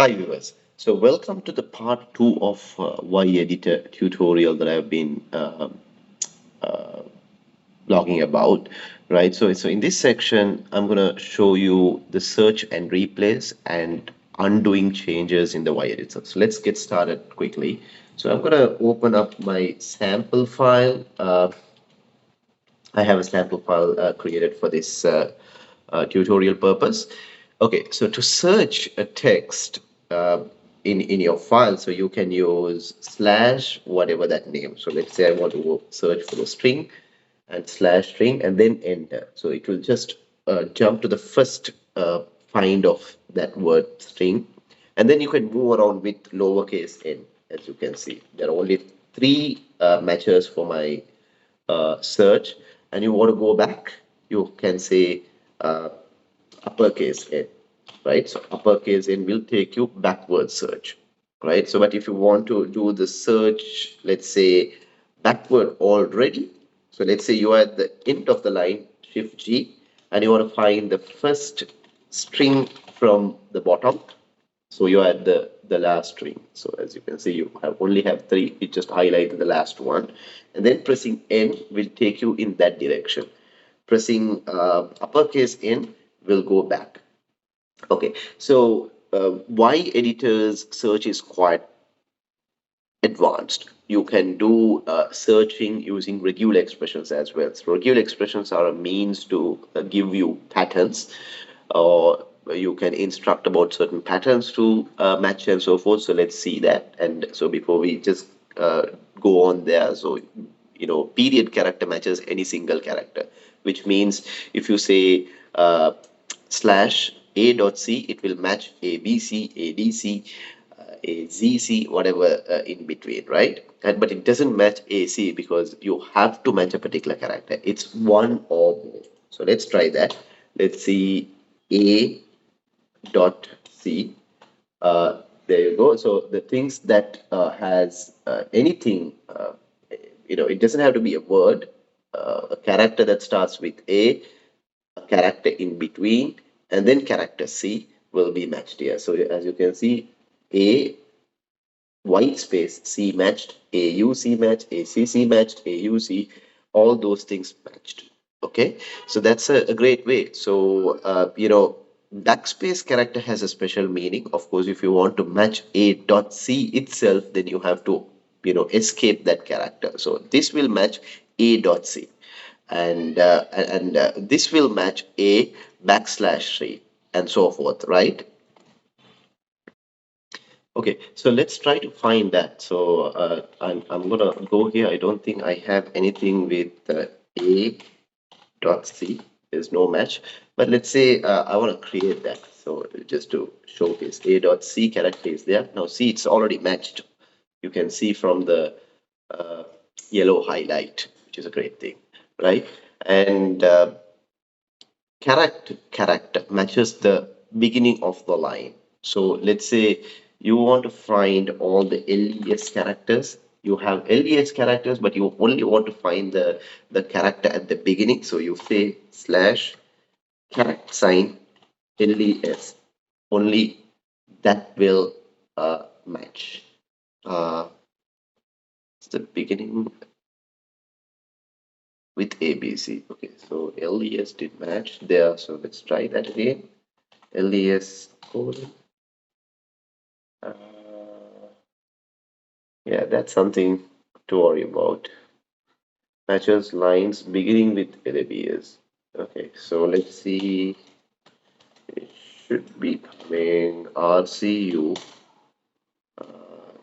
Hi viewers. So welcome to the part 2 of YEditor tutorial that I've been uh, blogging about, right? So in this section, I'm going to show you the search and replace and undoing changes in the YEditor. So let's get started quickly. So I'm going to open up my sample file. I have a sample file created for this tutorial purpose. Okay, so to search a text in your file, so you can use slash whatever that name. So let's say I want to search for the string and slash string and then enter. So it will just jump to the first find of that word string, and then you can move around with lowercase n. As you can see, there are only three matches for my search, and you want to go back, you can say uh, uppercase N, right? So uppercase N will take you backward search, right? So, but if you want to do the search, let's say backward already, so let's say you are at the end of the line, Shift G, and you want to find the first string from the bottom, so you are at the last string. So as you can see, you only have three. It just highlighted the last one, and then pressing N will take you in that direction. Pressing uppercase N will go back. Okay, so why editor's search is quite advanced. You can do searching using regular expressions as well. So regular expressions are a means to give you patterns, or you can instruct about certain patterns to match and so forth. So let's see that. And so before we just go on there, so period character matches any single character, which means if you say slash a dot c, it will match abc, adc, a ZC, whatever in between, right? But it doesn't match AC because you have to match a particular character. It's one or more. So let's try that. Let's see A dot C. There you go. So the things that has anything, it doesn't have to be a word, a character that starts with a character in between, and then character C will be matched here. So as you can see, A white space C matched, AUC matched, ACC matched, AUC, all those things matched. Okay, so that's a great way. So, backspace character has a special meaning. Of course, if you want to match A dot C itself, then you have to, escape that character. So this will match A dot C, and this will match A backslash 3 and so forth, right? Okay, so let's try to find that. So I'm gonna go here. I don't think I have anything with A dot C. There's no match, but let's say I want to create that. So just to showcase, A dot C character is there. Now see, it's already matched. You can see from the uh, yellow highlight, which is a great thing, right? And character matches the beginning of the line. So let's say you want to find all the LES characters. You have LES characters, but you only want to find the character at the beginning. So you say slash character sign LES. Only that will match. It's the beginning with ABC. Okay, so LES did match there. So let's try that again. LES colon. Uh, yeah, that's something to worry about. Matches lines beginning with LABS. Okay, so let's see. It should be coming RCU.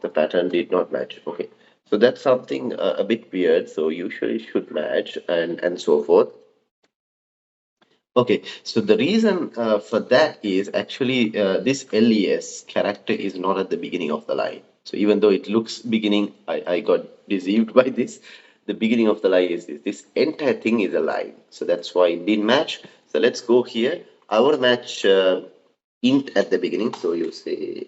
The pattern did not match. Okay, so that's something a bit weird. So usually should match and so forth. Okay, so the reason for that is actually this LES character is not at the beginning of the line. So even though it looks beginning, I got deceived by this. The beginning of the line is this. This entire thing is a line. So that's why it didn't match. So let's go here. I want to match int at the beginning. So you say,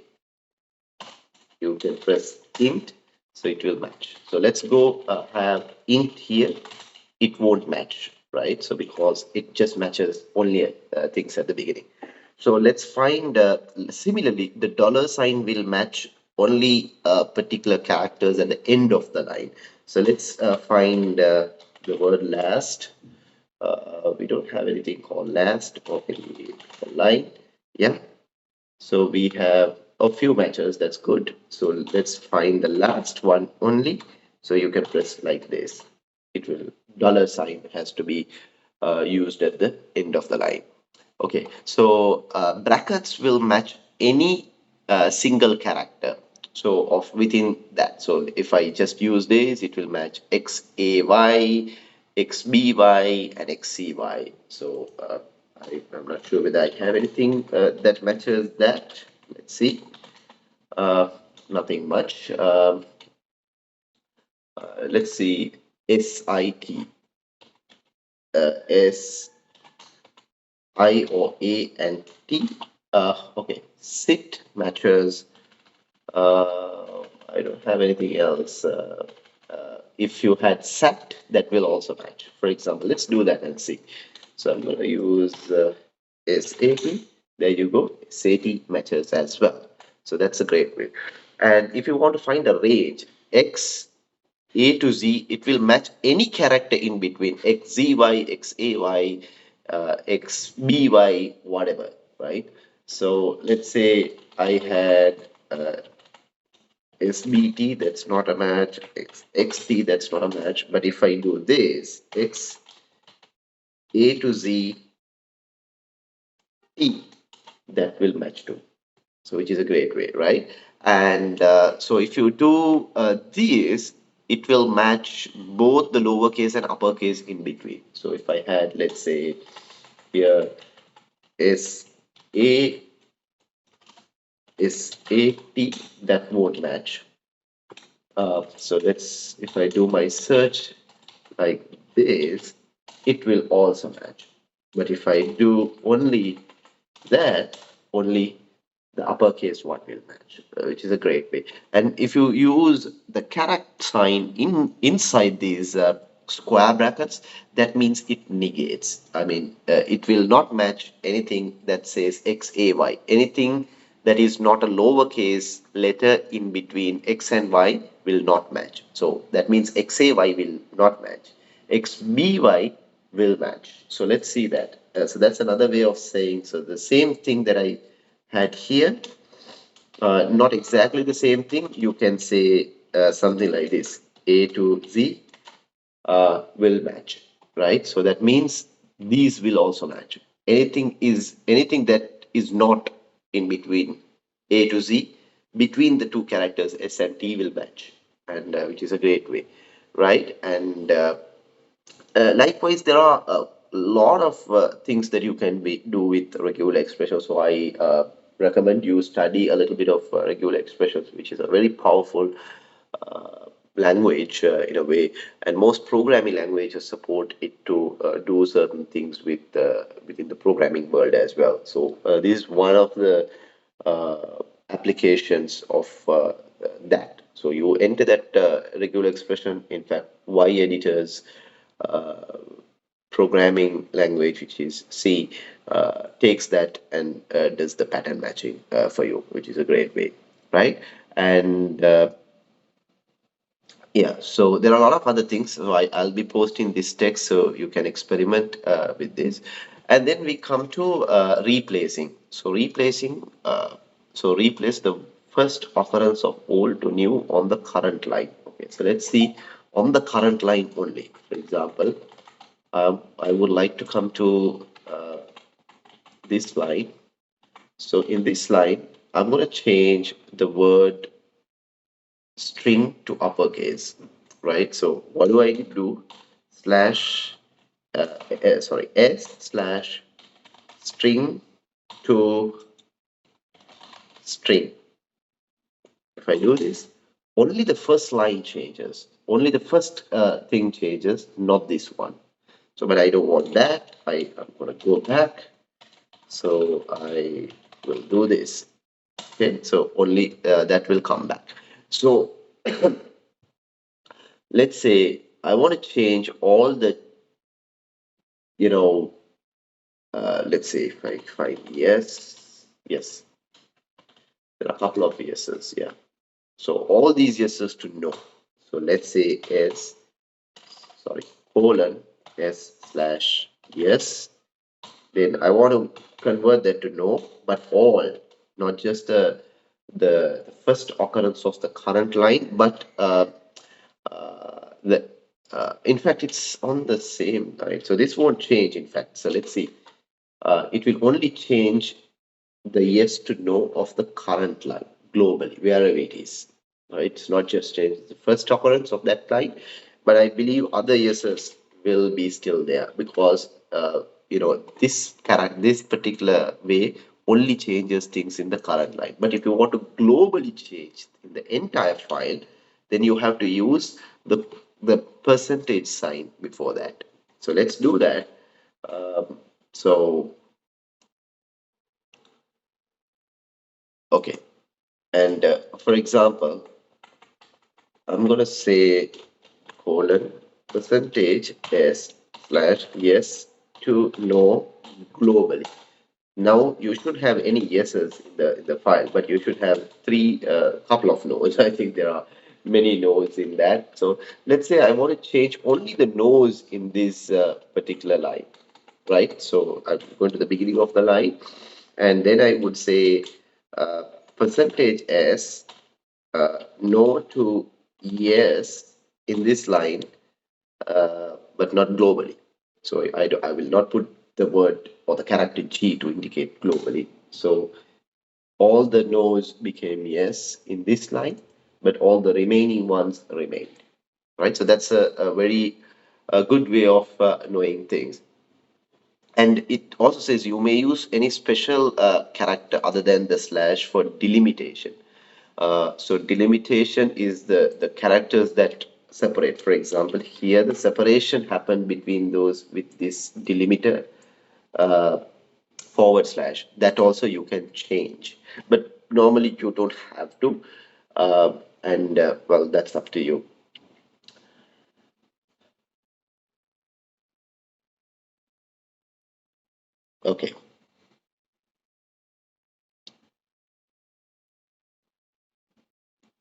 you can press int. So it will match. So let's go have int here. It won't match, right? So because it just matches only things at the beginning. So let's find, similarly, the dollar sign will match only particular characters at the end of the line. So let's find the word last. We don't have anything called last or in the line. Yeah. So we have a few matches. That's good. So let's find the last one only. So you can press like this. It will dollar sign has to be used at the end of the line. Okay, so brackets will match any single character. So of within that. So if I just use this, it will match XAY, XBY, and XCY. So I'm not sure whether I have anything that matches that. Let's see. Uh, Nothing much. Let's see. SIT, S I or A and T. Okay, sit matches. I don't have anything else. If you had sat, that will also match. For example, let's do that and see. So I'm going to use SAT. There you go. SAT matches as well. So that's a great way. And if you want to find a range, X a to Z, it will match any character in between XZY, XAY, XBY, whatever, right? So let's say I had SBT, that's not a match, XT, that's not a match. But if I do this, X A to Z T, that will match too. So which is a great way, right? And so if you do this, it will match both the lowercase and uppercase in between. So if I had, let's say, here is A is AT, that won't match. So let's, if I do my search like this, it will also match. But if I do only that, only the uppercase one will match, which is a great way. And if you use the character sign inside these square brackets, that means it negates. I mean, it will not match anything that says XAY. Anything that is not a lowercase letter in between X and Y will not match. So that means XAY will not match. XBY will match. So let's see that. So that's another way of saying, so the same thing that I had here, not exactly the same thing. You can say something like this: A to Z will match, right? So that means these will also match. Anything that is not in between A to Z, between the two characters S and T will match, and which is a great way, right? And likewise, there are a lot of things that you can do with regular expressions. So I recommend you study a little bit of regular expressions, which is a very powerful language in a way, and most programming languages support it to do certain things within the programming world as well. So this is one of the applications of that. So you enter that regular expression. In fact, Y editors programming language, which is C, takes that and does the pattern matching for you, which is a great way, right? And yeah, so there are a lot of other things. So I'll be posting this text so you can experiment with this. And then we come to replacing. So replace the first occurrence of old to new on the current line. Okay, so let's see on the current line only. For example, I would like to come to this line. So in this line, I'm going to change the word string to uppercase, right? So what do I do? Slash, sorry, S slash string to string. If I do this, only the first line changes. Only the first thing changes, not this one. So, but I don't want that. I'm going to go back. So I will do this. Okay, so only that will come back. So let's say I want to change all the, you know, let's say if I find yes, there are a couple of yeses, yeah. So all these yeses to no. So let's say s, sorry, colon s slash yes. Then I want to convert that to no, but all, not just the first occurrence of the current line, but the in fact it's on the same line. So this won't change. In fact, so let's see. It will only change the yes to no of the current line globally, wherever it is. Right? It's not just change the first occurrence of that line, but I believe other yeses will be still there because this particular way only changes things in the current line. But if you want to globally change in the entire file, then you have to use the percentage sign before that. So let's do that. So okay, and for example, I'm gonna say colon percentage s slash yes to no globally. Now you should have any yeses in the file, but you should have three couple of no's. I think there are many no's in that. So let's say I want to change only the no's in this particular line, right? So I'm going to the beginning of the line, and then I would say uh, percentage s no to yes in this line, but not globally. So I will not put the word or the character G to indicate globally. So all the no's became yes in this line, but all the remaining ones remained. Right. So that's a very good way of knowing things. And it also says you may use any special character other than the slash for delimitation. So delimitation is the characters that separate. For example, here the separation happened between those with this delimiter uh, forward slash. That also you can change, but normally you don't have to. And well, that's up to you. Okay,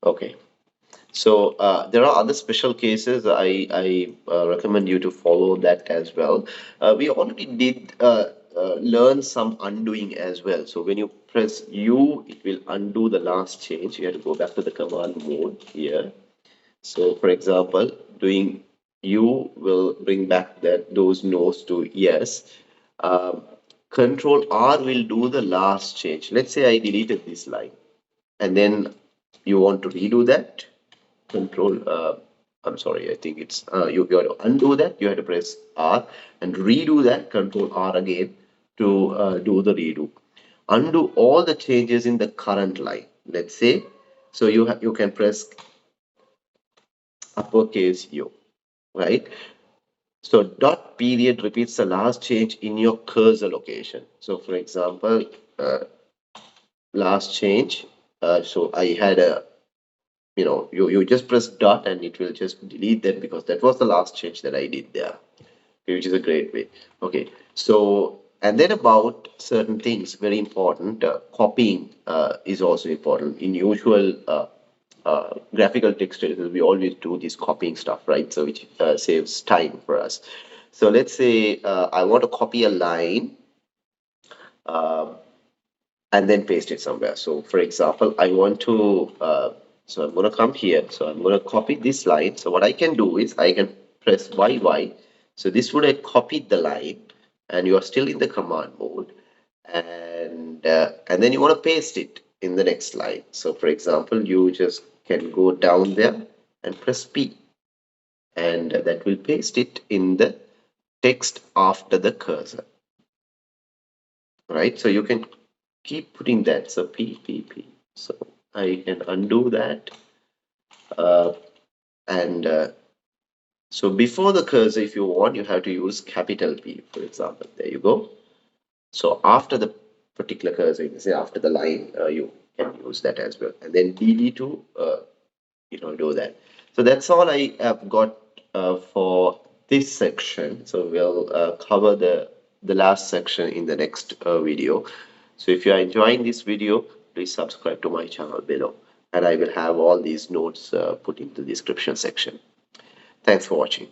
okay. So there are other special cases. I recommend you to follow that as well. We already did learn some undoing as well. So when you press U, it will undo the last change. You have to go back to the command mode here. So for example, doing U will bring back those no's to yes. Um, Control R will do the last change. Let's say I deleted this line, and then you want to redo that control I'm sorry, I think it's you have to undo that. You have to press R and redo that, control R again to do the redo. Undo all the changes in the current line, let's say. So you can press uppercase U, right? So dot period repeats the last change in your cursor location. So for example, last change, so I had a you just press dot and it will just delete that because that was the last change that I did there, okay, which is a great way. Okay, so and then about certain things, very important. Copying is also important. In usual graphical text editors, we always do this copying stuff, right? So which saves time for us. So let's say I want to copy a line and then paste it somewhere. So for example, I want to, so I'm going to come here. So I'm going to copy this line. So what I can do is I can press YY. So this would have copied the line and you are still in the command mode. And then you want to paste it in the next line. So for example, you just can go down there and press P and that will paste it in the text after the cursor, right? So you can keep putting that. So P, P, P. So I can undo that. Uh, and so before the cursor, if you want, you have to use capital P, for example. There you go. So after the particular cursor, you can say after the line, you can use that as well. And then DD to, do that. So that's all I have got for this section. So we'll cover the last section in the next video. So if you are enjoying this video, please subscribe to my channel below, and I will have all these notes put into the description section. Thanks for watching.